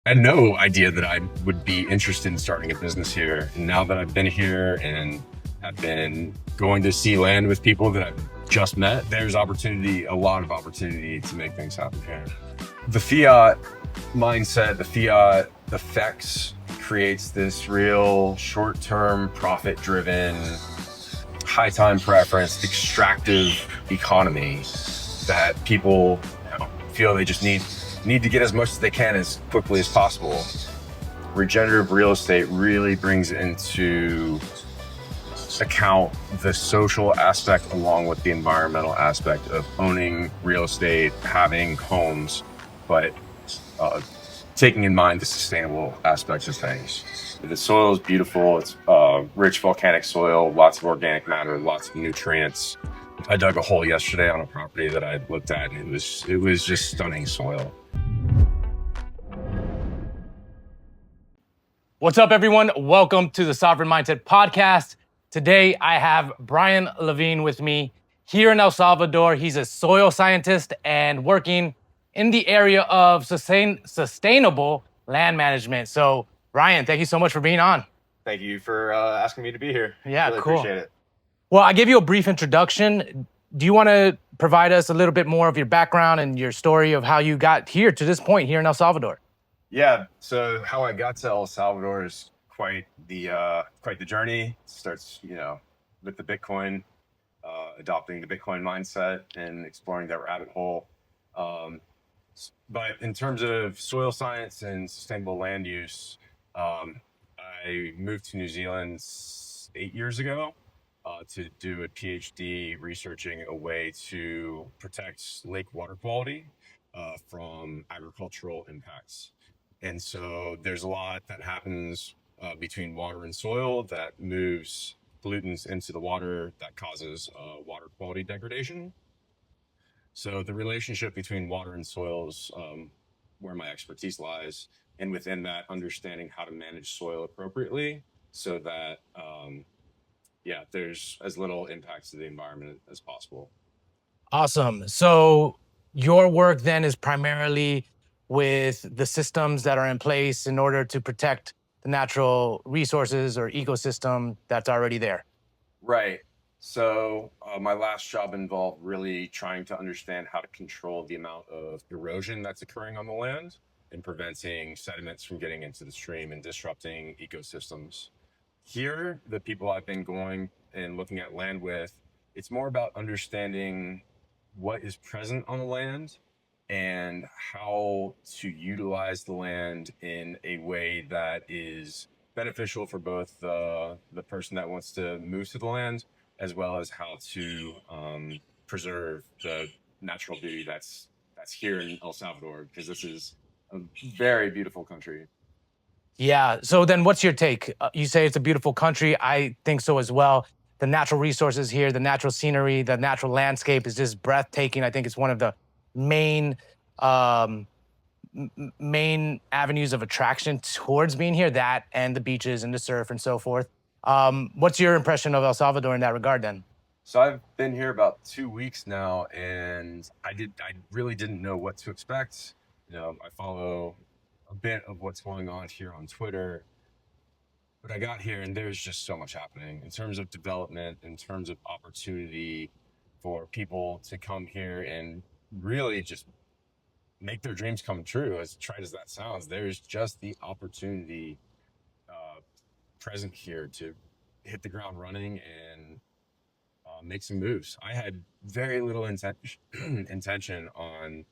I had no idea that I would be interested in starting a business here. And now that I've been here and have been going to see land with people that I've just met, there's opportunity, a lot of opportunity to make things happen here. The fiat mindset, the fiat effects creates this real short-term, profit-driven, high-time preference, extractive economy that people feel they just need to get as much as they can as quickly as possible. Regenerative real estate really brings into account the social aspect along with the environmental aspect of owning real estate, having homes, but taking in mind the sustainable aspects of things. The soil is beautiful. It's rich volcanic soil, lots of organic matter, lots of nutrients. I dug a hole yesterday on a property that I looked at, and it was just stunning soil. What's up, everyone? Welcome to the Sovereign Mindset Podcast. Today, I have Brian Levine with me here in El Salvador. He's a soil scientist and working in the area of sustainable land management. So, Brian, thank you so much for being on. Thank you for asking me to be here. Yeah, really cool. Appreciate it. Well, I gave you a brief introduction. Do you want to provide us a little bit more of your background and your story of how you got here to this point here in El Salvador? Yeah, so how I got to El Salvador is quite the journey. It starts, with the Bitcoin, adopting the Bitcoin mindset and exploring that rabbit hole. But in terms of soil science and sustainable land use, I moved to New Zealand 8 years ago to do a PhD researching a way to protect lake water quality from agricultural impacts. And so there's a lot that happens between water and soil that moves pollutants into the water that causes water quality degradation. So the relationship between water and soil is where my expertise lies. And within that, understanding how to manage soil appropriately so that, there's as little impact to the environment as possible. Awesome. So your work then is primarily with the systems that are in place in order to protect the natural resources or ecosystem that's already there. Right. So my last job involved really trying to understand how to control the amount of erosion that's occurring on the land and preventing sediments from getting into the stream and disrupting ecosystems. Here, the people I've been going and looking at land with, it's more about understanding what is present on the land and how to utilize the land in a way that is beneficial for both the person that wants to move to the land, as well as how to preserve the natural beauty that's here in El Salvador, because this is a very beautiful country. Yeah. So then what's your take? You say it's a beautiful country. I think so as well. The natural resources here, the natural scenery, the natural landscape is just breathtaking. I think it's one of the main avenues of attraction towards being here, that and the beaches and the surf and so forth. What's your impression of El Salvador in that regard then? So I've been here about 2 weeks now, and I really didn't know what to expect. I follow a bit of what's going on here on Twitter, but I got here and there's just so much happening in terms of development, in terms of opportunity for people to come here and really just make their dreams come true. As trite as that sounds, there's just the opportunity present here to hit the ground running and make some moves. I had very little intention on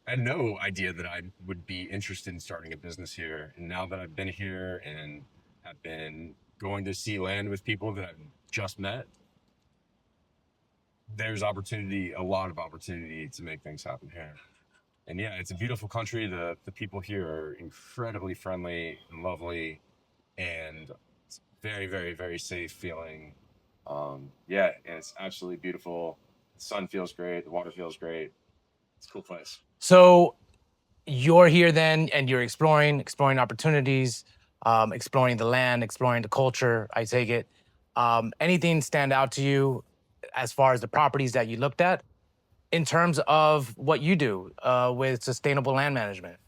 I had no idea that I would be interested in starting a business here. And now that I've been here and have been going to see land with people that I've just met, there's opportunity, a lot of opportunity to make things happen here. And yeah, it's a beautiful country. The people here are incredibly friendly and lovely, and it's very, very, very safe feeling. And it's absolutely beautiful. The sun feels great. The water feels great. It's a cool place. So you're here then and you're exploring opportunities, exploring the land, exploring the culture, I take it. Anything stand out to you as far as the properties that you looked at in terms of what you do with sustainable land management?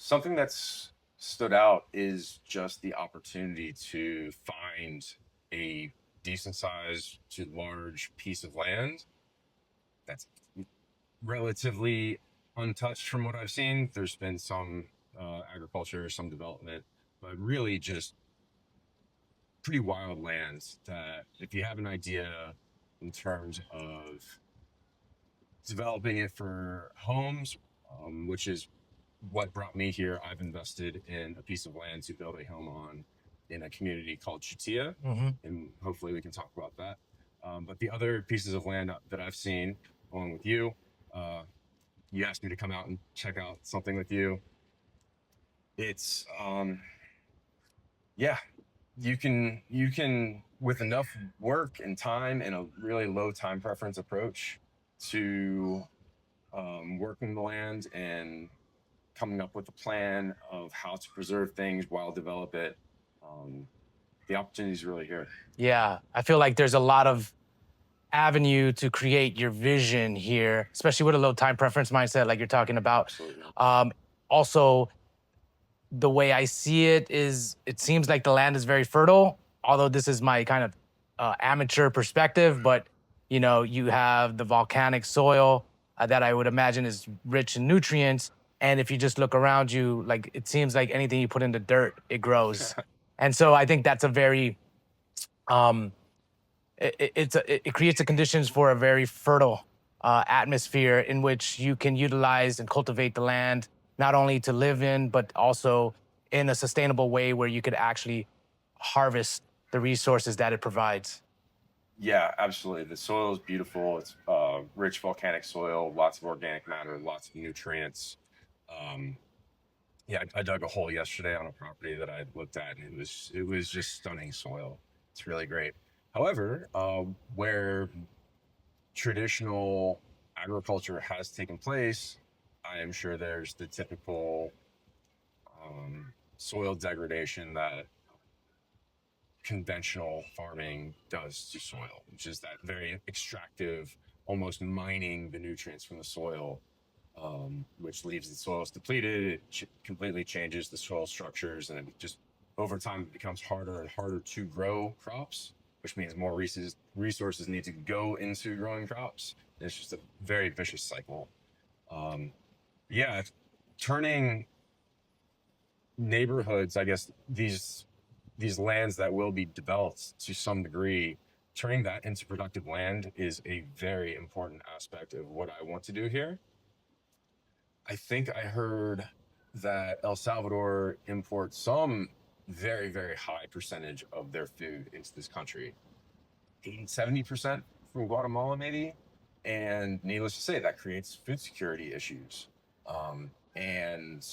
Something that's stood out is just the opportunity to find a decent sized to large piece of land that's relatively untouched from what I've seen. There's been some agriculture, some development, but really just pretty wild lands that if you have an idea in terms of developing it for homes, which is what brought me here. I've invested in a piece of land to build a home on in a community called Chatia, and hopefully we can talk about that. But the other pieces of land that I've seen, along with you, you asked me to come out and check out something with you. It's yeah, you can with enough work and time and a really low time preference approach to working the land and coming up with a plan of how to preserve things while develop it. The opportunity is really here. Yeah, I feel like there's a lot of avenue to create your vision here, especially with a low time preference mindset like you're talking about. Absolutely. Also, the way I see it is it seems like the land is very fertile, although this is my kind of amateur perspective, but you have the volcanic soil that I would imagine is rich in nutrients. And if you just look around you, like it seems like anything you put in the dirt, it grows. And so I think that's a very, it creates the conditions for a very fertile atmosphere in which you can utilize and cultivate the land, not only to live in, but also in a sustainable way where you could actually harvest the resources that it provides. Yeah, absolutely. The soil is beautiful. It's rich volcanic soil, lots of organic matter, lots of nutrients. Yeah, I dug a hole yesterday on a property that I looked at, and it was just stunning soil. It's really great. However, where traditional agriculture has taken place, I am sure there's the typical soil degradation that conventional farming does to soil, which is that very extractive, almost mining the nutrients from the soil, which leaves the soils depleted. It completely changes the soil structures, and it just over time it becomes harder and harder to grow crops, which means more resources need to go into growing crops. And it's just a very vicious cycle. Yeah, turning neighborhoods, I guess these lands that will be developed to some degree, turning that into productive land is a very important aspect of what I want to do here. I think I heard that El Salvador imports some very, very high percentage of their food into this country. 70% from Guatemala, maybe. And needless to say, that creates food security issues. And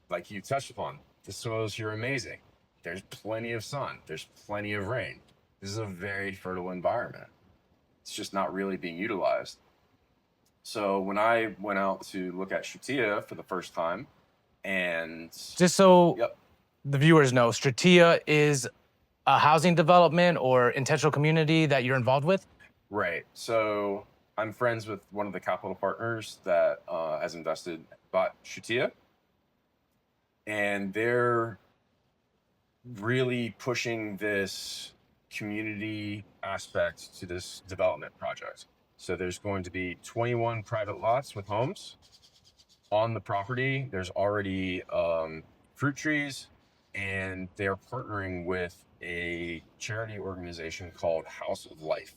like you touched upon, the soils here are amazing. There's plenty of sun. There's plenty of rain. This is a very fertile environment. It's just not really being utilized. So when I went out to look at Shatia for the first time, and just so the viewers know, Stratia is a housing development or intentional community that you're involved with? Right. So I'm friends with one of the capital partners that has bought Shatia, and they're really pushing this community aspect to this development project. So there's going to be 21 private lots with homes on the property. There's already fruit trees, and they're partnering with a charity organization called House of Life,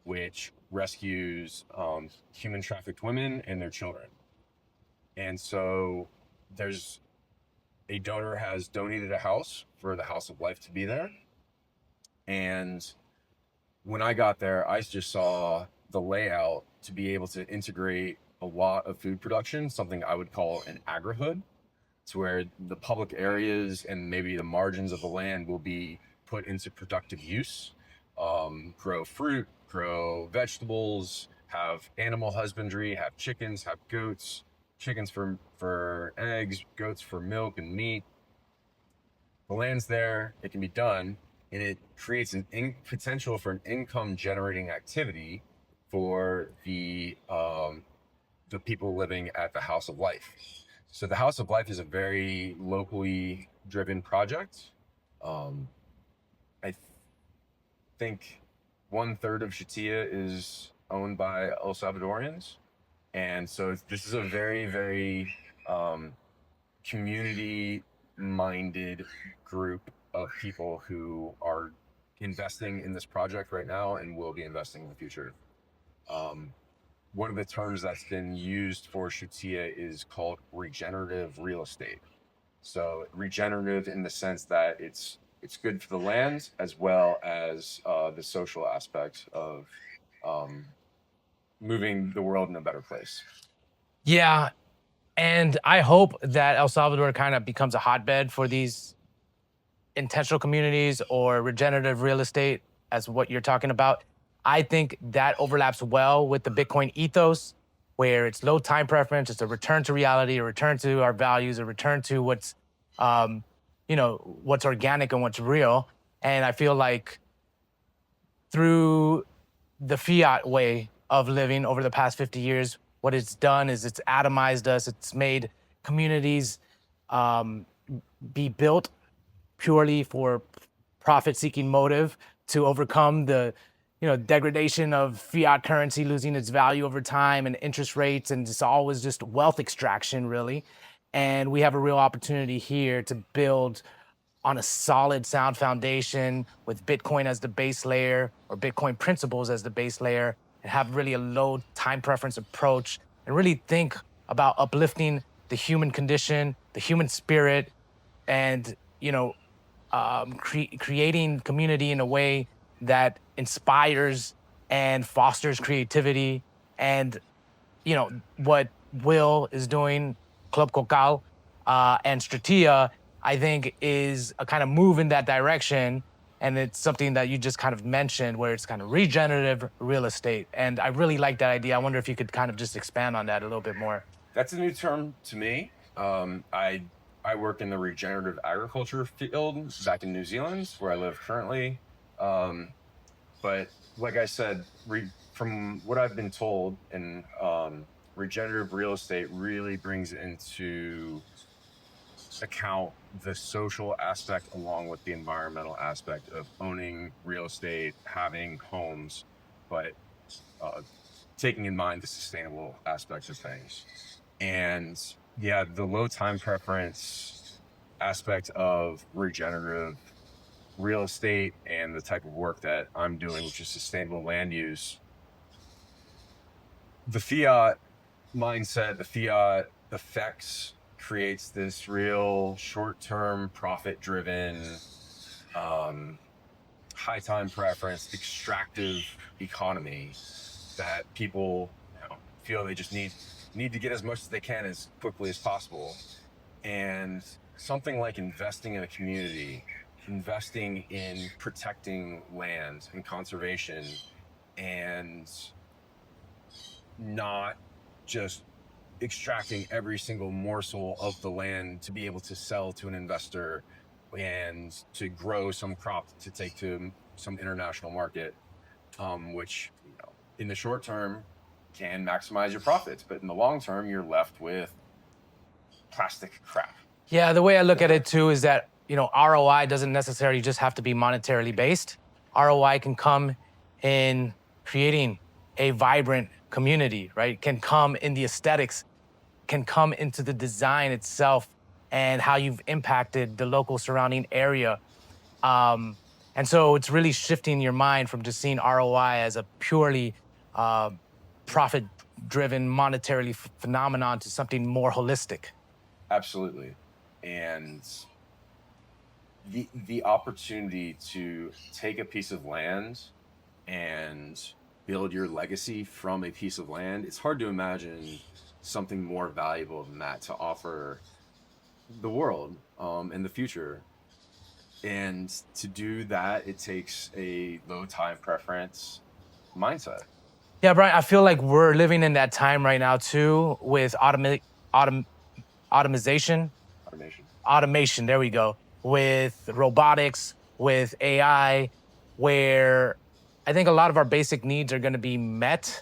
which rescues human trafficked women and their children. And so there's a donor has donated a house for the House of Life to be there. And when I got there, I just saw the layout to be able to integrate a lot of food production, something I would call an agri-hood, to where the public areas and maybe the margins of the land will be put into productive use, grow fruit, grow vegetables, have animal husbandry, have chickens, have goats, chickens for eggs, goats for milk and meat. The land's there, it can be done, and it creates an potential for an income generating activity for the people living at the House of Life. So the House of Life is a very locally driven project. I think 1/3 of Shatia is owned by El Salvadorians. And so this is a very, very community minded group of people who are investing in this project right now and will be investing in the future. One of the terms that's been used for Shatia is called regenerative real estate. So regenerative in the sense that it's good for the land as well as the social aspects of moving the world in a better place. Yeah, and I hope that El Salvador kind of becomes a hotbed for these intentional communities or regenerative real estate, as what you're talking about. I think that overlaps well with the Bitcoin ethos, where it's low time preference, it's a return to reality, a return to our values, a return to what's, what's organic and what's real. And I feel like through the fiat way of living over the past 50 years, what it's done is it's atomized us. It's made communities be built purely for profit-seeking motive to overcome the degradation of fiat currency losing its value over time and interest rates, and it's always just wealth extraction, really. And we have a real opportunity here to build on a solid, sound foundation with Bitcoin as the base layer, or Bitcoin principles as the base layer, and have really a low time preference approach, and really think about uplifting the human condition, the human spirit, and creating community in a way that inspires and fosters creativity. And what Will is doing, Club Cocal, and Stratia, I think is a kind of move in that direction. And it's something that you just kind of mentioned, where it's kind of regenerative real estate. And I really like that idea. I wonder if you could kind of just expand on that a little bit more. That's a new term to me. I work in the regenerative agriculture field back in New Zealand, where I live currently. But like I said, from what I've been told, and regenerative real estate really brings into account the social aspect along with the environmental aspect of owning real estate, having homes, but taking in mind the sustainable aspects of things. And yeah, the low time preference aspect of regenerative real estate and the type of work that I'm doing, which is sustainable land use, the fiat mindset, the fiat effects creates this real short-term profit-driven, high time preference, extractive economy that people feel they just need to get as much as they can as quickly as possible. And something like investing in a community, investing in protecting land and conservation, and not just extracting every single morsel of the land to be able to sell to an investor and to grow some crop to take to some international market, which in the short term can maximize your profits, but in the long term you're left with plastic crap. Yeah, the way I look at it too is that ROI doesn't necessarily just have to be monetarily based. ROI can come in creating a vibrant community, right? Can come in the aesthetics, can come into the design itself and how you've impacted the local surrounding area. And so it's really shifting your mind from just seeing ROI as a purely profit-driven, monetarily phenomenon to something more holistic. Absolutely. And the opportunity to take a piece of land and build your legacy from a piece of land, it's hard to imagine something more valuable than that to offer the world in the future. And to do that, it takes a low time preference mindset. Yeah, Brian, I feel like we're living in that time right now too, with automation, there we go, with robotics, with AI, where I think a lot of our basic needs are going to be met,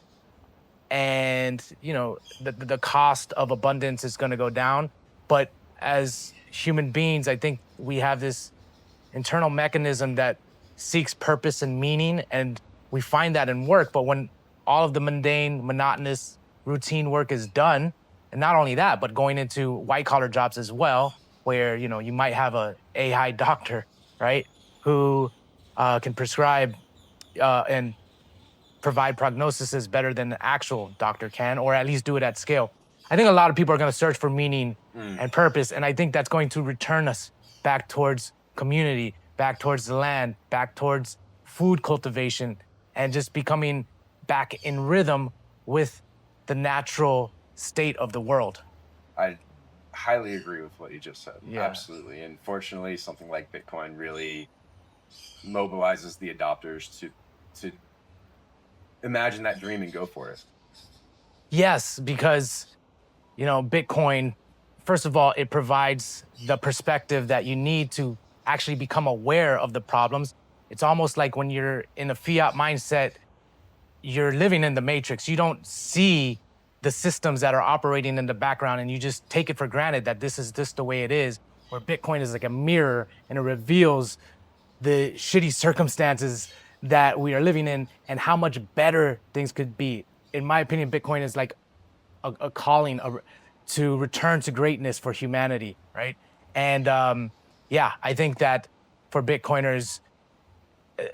and the cost of abundance is going to go down. But as human beings, I think we have this internal mechanism that seeks purpose and meaning, and we find that in work. But when all of the mundane, monotonous, routine work is done, and not only that, but going into white collar jobs as well, where you might have a AI doctor, right, who can prescribe and provide prognoses better than the actual doctor can, or at least do it at scale. I think a lot of people are going to search for meaning and purpose, and I think that's going to return us back towards community, back towards the land, back towards food cultivation, and just becoming back in rhythm with the natural state of the world. I highly agree with what you just said. Yeah. Absolutely. And fortunately, something like Bitcoin really mobilizes the adopters to imagine that dream and go for it. Yes, because, Bitcoin, first of all, it provides the perspective that you need to actually become aware of the problems. It's almost like when you're in a fiat mindset, you're living in the matrix. You don't see the systems that are operating in the background, and you just take it for granted that this is just the way it is, where Bitcoin is like a mirror and it reveals the shitty circumstances that we are living in and how much better things could be. In my opinion, Bitcoin is like a calling to return to greatness for humanity, right? And I think that for Bitcoiners,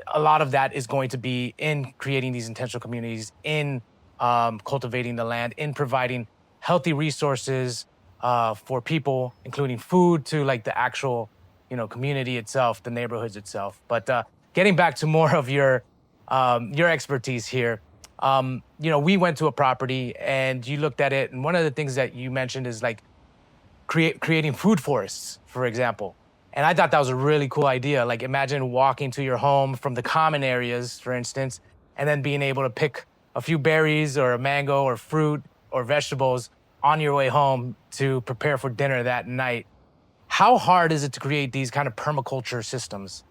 a lot of that is going to be in creating these intentional communities, in cultivating the land, in providing healthy resources for people, including food, to like the actual, community itself, the neighborhoods itself. But getting back to more of your expertise here, we went to a property and you looked at it, and one of the things that you mentioned is like creating food forests, for example. And I thought that was a really cool idea. Like, imagine walking to your home from the common areas, for instance, and then being able to pick a few berries or a mango or fruit or vegetables on your way home to prepare for dinner that night. How hard is it to create these kind of permaculture systems?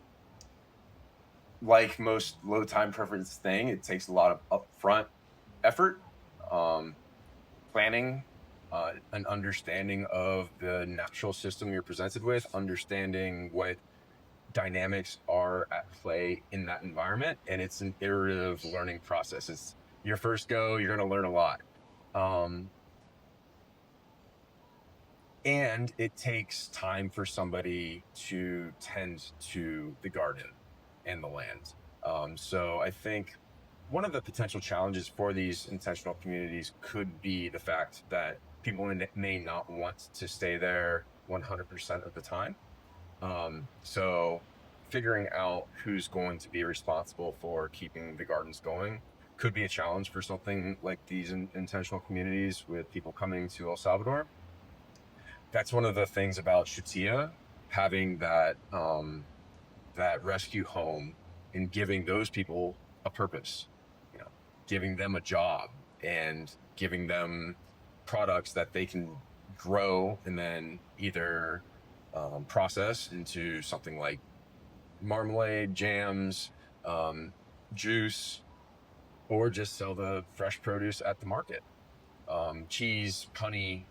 Like most low time preference thing, it takes a lot of upfront effort, planning, an understanding of the natural system you're presented with, understanding what dynamics are at play in that environment. And it's an iterative learning process. It's your first go, you're going to learn a lot. And it takes time for somebody to tend to the garden and the land. So I think one of the potential challenges for these intentional communities could be the fact that people may not want to stay there 100% of the time. So figuring out who's going to be responsible for keeping the gardens going could be a challenge for something like these intentional communities with people coming to El Salvador. That's one of the things about Shutia, having that rescue home and giving those people a purpose, giving them a job and giving them products that they can grow and then either process into something like marmalade, jams, juice, or just sell the fresh produce at the market. Cheese, honey,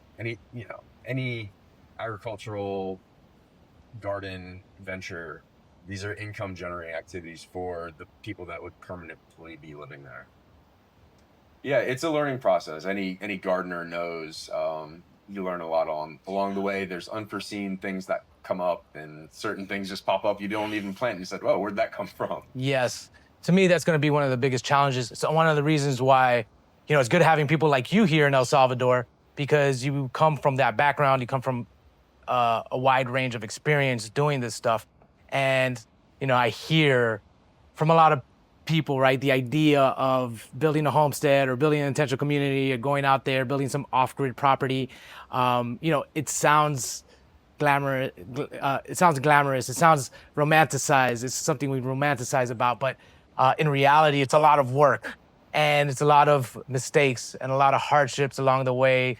any agricultural garden venture. These are income generating activities for the people that would permanently be living there. Yeah, it's a learning process. Any gardener knows you learn a lot along the way. There's unforeseen things that come up and certain things just pop up you don't even plan. You said, "Whoa, where'd that come from?" Yes. To me, that's going to be one of the biggest challenges. So one of the reasons why, it's good having people like you here in El Salvador, because you come from that background, you come from a wide range of experience doing this stuff. And, I hear from a lot of people, right, the idea of building a homestead or building an intentional community or going out there, building some off-grid property. It sounds glamorous. It sounds romanticized. It's something we romanticize about, but in reality, it's a lot of work. And it's a lot of mistakes and a lot of hardships along the way.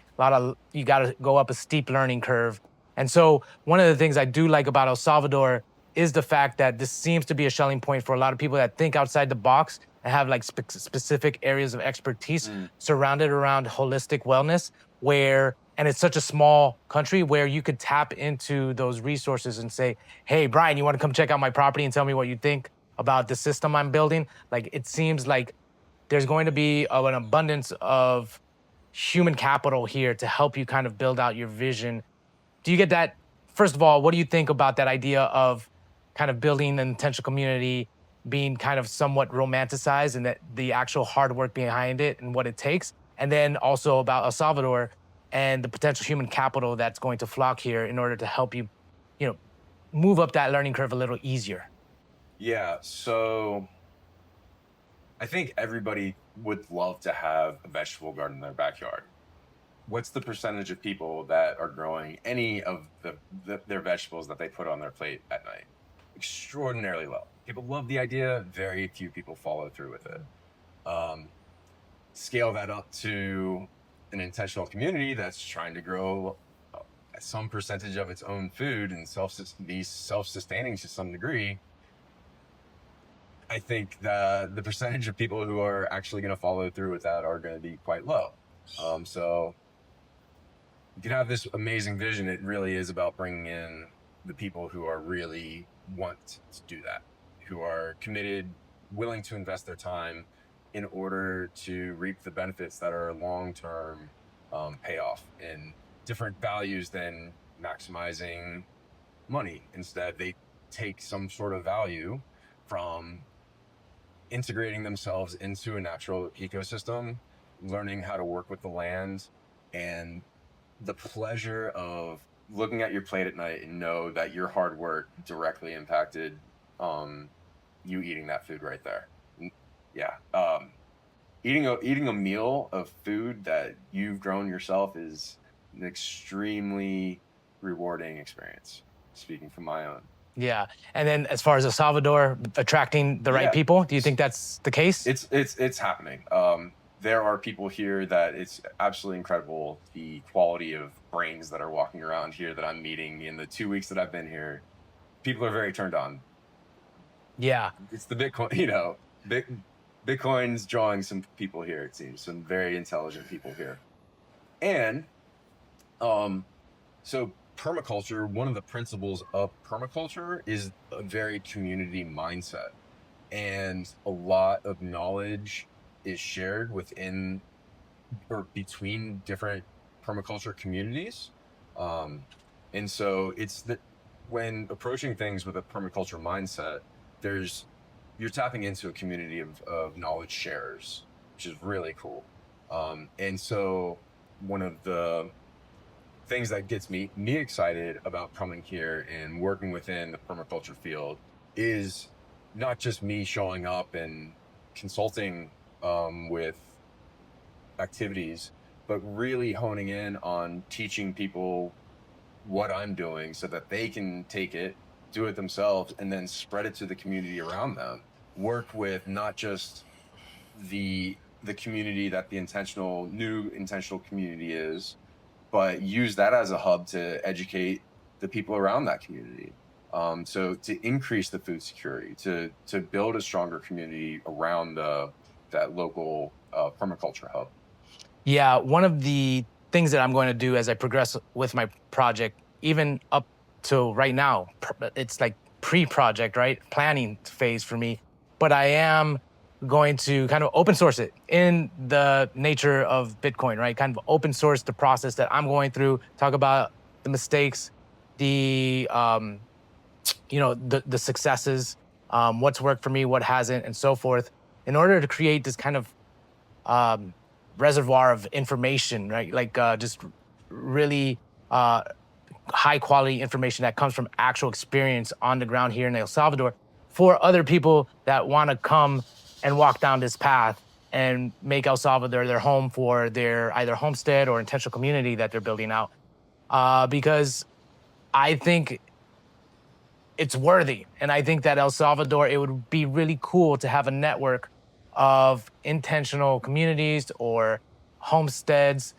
You got to go up a steep learning curve. And so one of the things I do like about El Salvador is the fact that this seems to be a selling point for a lot of people that think outside the box and have like specific areas of expertise surrounded around holistic wellness, where And it's such a small country where you could tap into those resources and say, hey, Brian, you want to come check out my property and tell me what you think about the system I'm building? Like, it seems like there's going to be an abundance of human capital here to help you kind of build out your vision. Do you get that? First of all, what do you think about that idea of kind of building an intentional community being kind of somewhat romanticized, and that the actual hard work behind it and what it takes? And then also about El Salvador and the potential human capital that's going to flock here in order to help you, move up that learning curve a little easier. Yeah, so I think everybody would love to have a vegetable garden in their backyard. What's the percentage of people that are growing any of their vegetables that they put on their plate at night? Extraordinarily low. People love the idea. Very few people follow through with it. Scale that up to an intentional community that's trying to grow some percentage of its own food and be self-sustaining to some degree. I think the percentage of people who are actually going to follow through with that are going to be quite low. So you can have this amazing vision. It really is about bringing in the people who are really want to do that, who are committed, willing to invest their time in order to reap the benefits that are long-term payoff in different values than maximizing money. Instead, they take some sort of value from integrating themselves into a natural ecosystem, learning how to work with the land, and the pleasure of looking at your plate at night and know that your hard work directly impacted you eating that food right there. Yeah. Eating a meal of food that you've grown yourself is an extremely rewarding experience, speaking from my own. Yeah. And then as far as El Salvador attracting the right people, do you think that's the case? It's happening. There are people here that it's absolutely incredible, the quality of brains that are walking around here that I'm meeting in the 2 weeks that I've been here. People are very turned on. Yeah. It's the Bitcoin, Bitcoin's drawing some people here, it seems, some very intelligent people here. And so permaculture, one of the principles of permaculture is a very community mindset. And a lot of knowledge is shared within or between different permaculture communities. And so it's that when approaching things with a permaculture mindset, you're tapping into a community of knowledge sharers, which is really cool. And so one of the things that gets me excited about coming here and working within the permaculture field is not just me showing up and consulting with activities, but really honing in on teaching people what I'm doing so that they can take it, do it themselves, and then spread it to the community around them. Work with not just the community that the new intentional community is, but use that as a hub to educate the people around that community. So to increase the food security, to build a stronger community around that local permaculture hub. Yeah, one of the things that I'm going to do as I progress with my project, even up to right now, it's like pre-project, right? Planning phase for me. But I am going to kind of open source it in the nature of Bitcoin, right? Kind of open source the process that I'm going through, talk about the mistakes, the successes, what's worked for me, what hasn't, and so forth, in order to create this kind of reservoir of information, right? Like just really high quality information that comes from actual experience on the ground here in El Salvador for other people that want to come and walk down this path and make El Salvador their home for their either homestead or intentional community that they're building out. Because I think it's worthy. And I think that El Salvador, it would be really cool to have a network of intentional communities or homesteads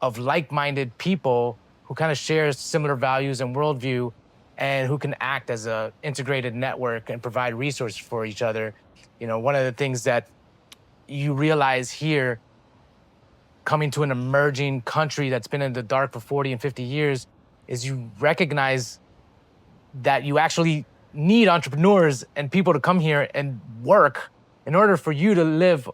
of like-minded people who kind of share similar values and worldview, and who can act as a integrated network and provide resources for each other. One of the things that you realize here coming to an emerging country that's been in the dark for 40 and 50 years is you recognize that you actually need entrepreneurs and people to come here and work in order for you to live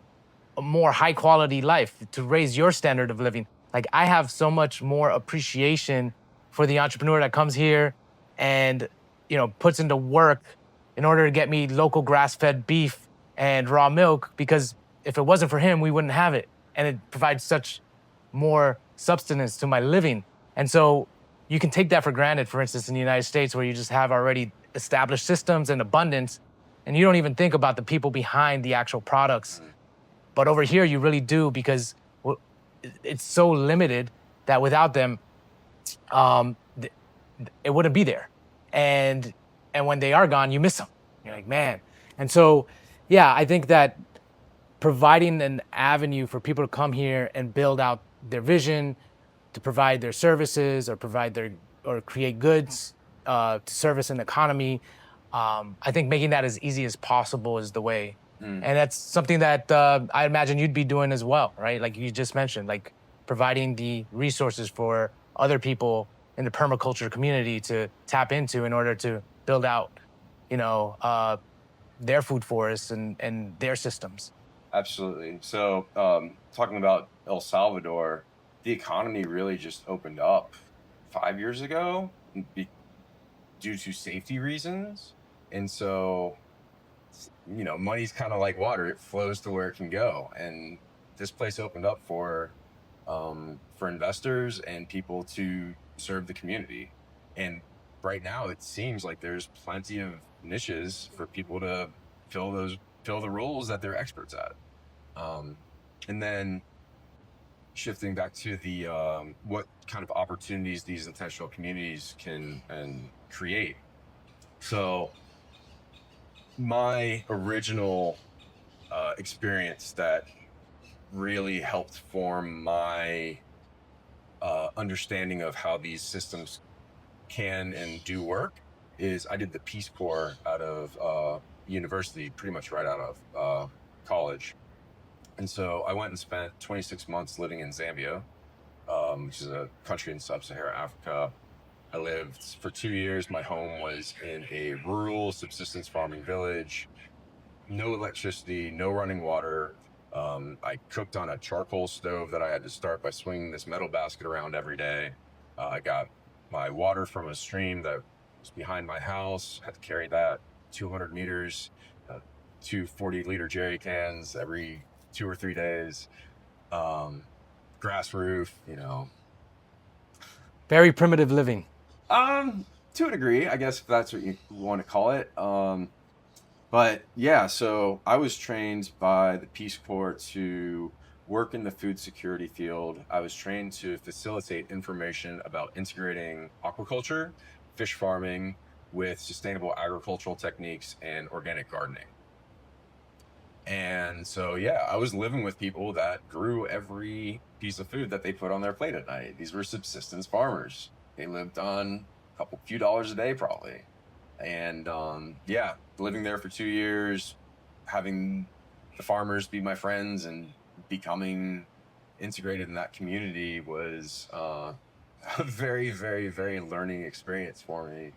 a more high quality life, to raise your standard of living. Like, I have so much more appreciation for the entrepreneur that comes here and, you know, puts into work in order to get me local grass-fed beef and raw milk, because if it wasn't for him, we wouldn't have it. And it provides such more substance to my living. And so you can take that for granted, for instance, in the United States, where you just have already established systems and abundance, and you don't even think about the people behind the actual products. But over here, you really do, because it's so limited that without them, it wouldn't be there. And when they are gone, you miss them. You're like, man. And so, yeah, I think that providing an avenue for people to come here and build out their vision, to provide their services or create goods to service an economy, I think making that as easy as possible is the way. And that's something that I imagine you'd be doing as well, right? Like you just mentioned, like providing the resources for other people in the permaculture community to tap into in order to build out, you know, their food forests and their systems. Absolutely. So talking about El Salvador, the economy really just opened up 5 years ago due to safety reasons. And so, you know, money's kind of like water. It flows to where it can go. And this place opened up for investors and people to serve the community. And right now it seems like there's plenty of niches for people to fill the roles that they're experts at. And then shifting back to the what kind of opportunities these intentional communities can create. So my original experience that really helped form my understanding of how these systems can and do work is I did the Peace Corps out of university, pretty much right out of college. And so I went and spent 26 months living in Zambia, which is a country in sub-Saharan Africa. I lived for 2 years. My home was in a rural subsistence farming village, no electricity, no running water. I cooked on a charcoal stove that I had to start by swinging this metal basket around every day. I got my water from a stream that was behind my house, had to carry that 200 meters, 2 40-liter jerry cans every 2 or 3 days. Grass roof, you know. Very primitive living. To a degree, I guess, if that's what you want to call it. But yeah, so I was trained by the Peace Corps to work in the food security field. I was trained to facilitate information about integrating aquaculture, fish farming with sustainable agricultural techniques and organic gardening. And so, yeah, I was living with people that grew every piece of food that they put on their plate at night. These were subsistence farmers. They lived on a few dollars a day, probably. And yeah, living there for 2 years, having the farmers be my friends and becoming integrated in that community was a very, very, very learning experience for me.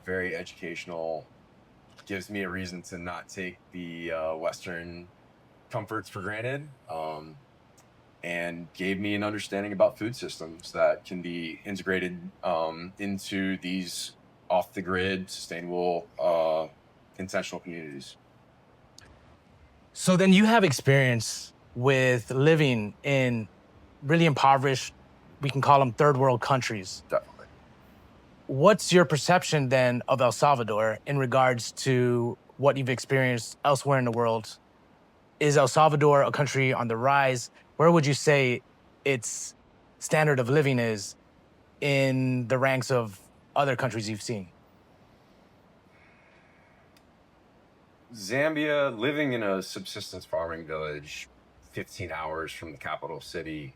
Very educational. Gives me a reason to not take the Western comforts for granted, and gave me an understanding about food systems that can be integrated into these off-the-grid, sustainable, intentional communities. So then you have experience with living in really impoverished, we can call them third world countries. Definitely. What's your perception then of El Salvador in regards to what you've experienced elsewhere in the world? Is El Salvador a country on the rise? Where would you say its standard of living is in the ranks of other countries you've seen? Zambia, living in a subsistence farming village 15 hours from the capital city,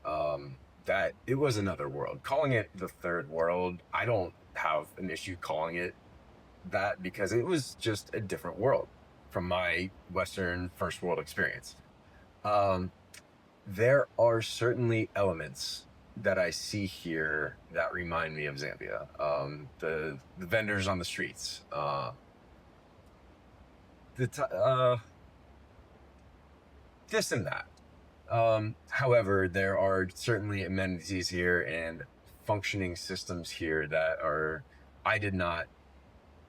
that it was another world. Calling it the third world, I don't have an issue calling it that, because it was just a different world from my Western first world experience. there are certainly elements that I see here that remind me of Zambia. The vendors on the streets, this and that. However, there are certainly amenities here and functioning systems here that I did not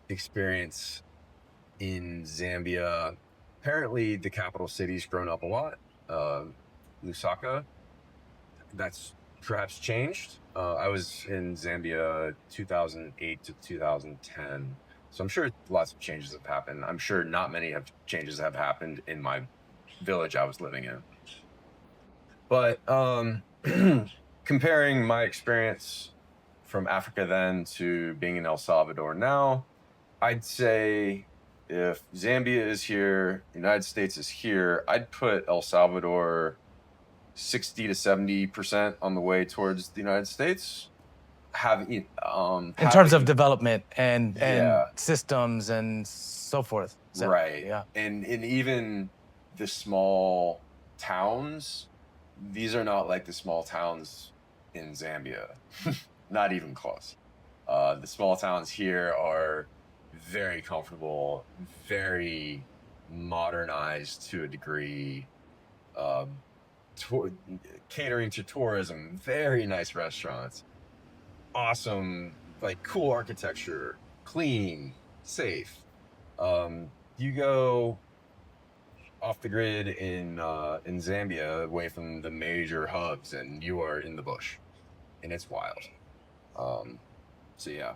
experience in Zambia. Apparently, the capital city's grown up a lot. Lusaka, that's perhaps changed. I was in Zambia 2008 to 2010, so I'm sure lots of changes have happened. I'm sure not many changes have happened in my village I was living in. But comparing my experience from Africa then to being in El Salvador now, I'd say if Zambia is here, the United States is here, I'd put El Salvador 60 to 70% on the way towards the United States. In terms of development and systems and so forth. So, right. Yeah. And even the small towns, these are not like the small towns in Zambia. Not even close. The small towns here are very comfortable, very modernized to a degree, catering to tourism, very nice restaurants, awesome, like cool architecture, clean, safe. You go off the grid in Zambia, away from the major hubs, and you are in the bush, and it's wild. So yeah.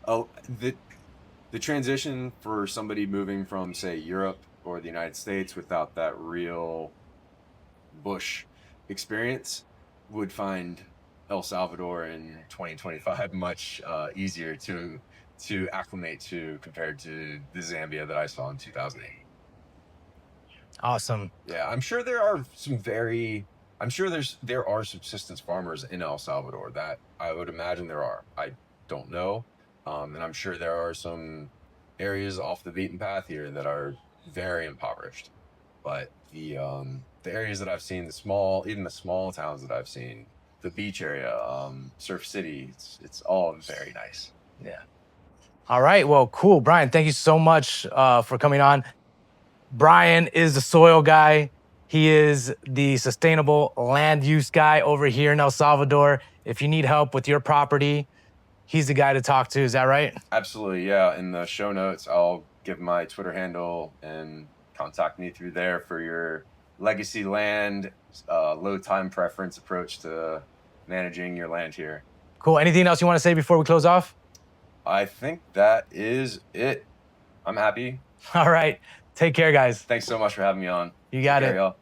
Oh, the transition for somebody moving from, say, Europe or the United States without that real bush experience would find El Salvador in 2025 much easier to acclimate to compared to the Zambia that I saw in 2008. Awesome. Yeah, I'm sure there are there are subsistence farmers in El Salvador. That I would imagine there are. I don't know. And I'm sure there are some areas off the beaten path here that are very impoverished. But the areas that I've seen, even the small towns that I've seen, the beach area, Surf City, it's all very nice. Yeah. All right. Well, cool. Brian, thank you so much for coming on. Brian is the soil guy. He is the sustainable land use guy over here in El Salvador. If you need help with your property, he's the guy to talk to. Is that right? Absolutely. Yeah. In the show notes, I'll give my Twitter handle and contact me through there for your legacy land, low time preference approach to managing your land here. Cool. Anything else you want to say before we close off? I think that is it. I'm happy. All right. Take care, guys. Thanks so much for having me on. You got it. Y'all.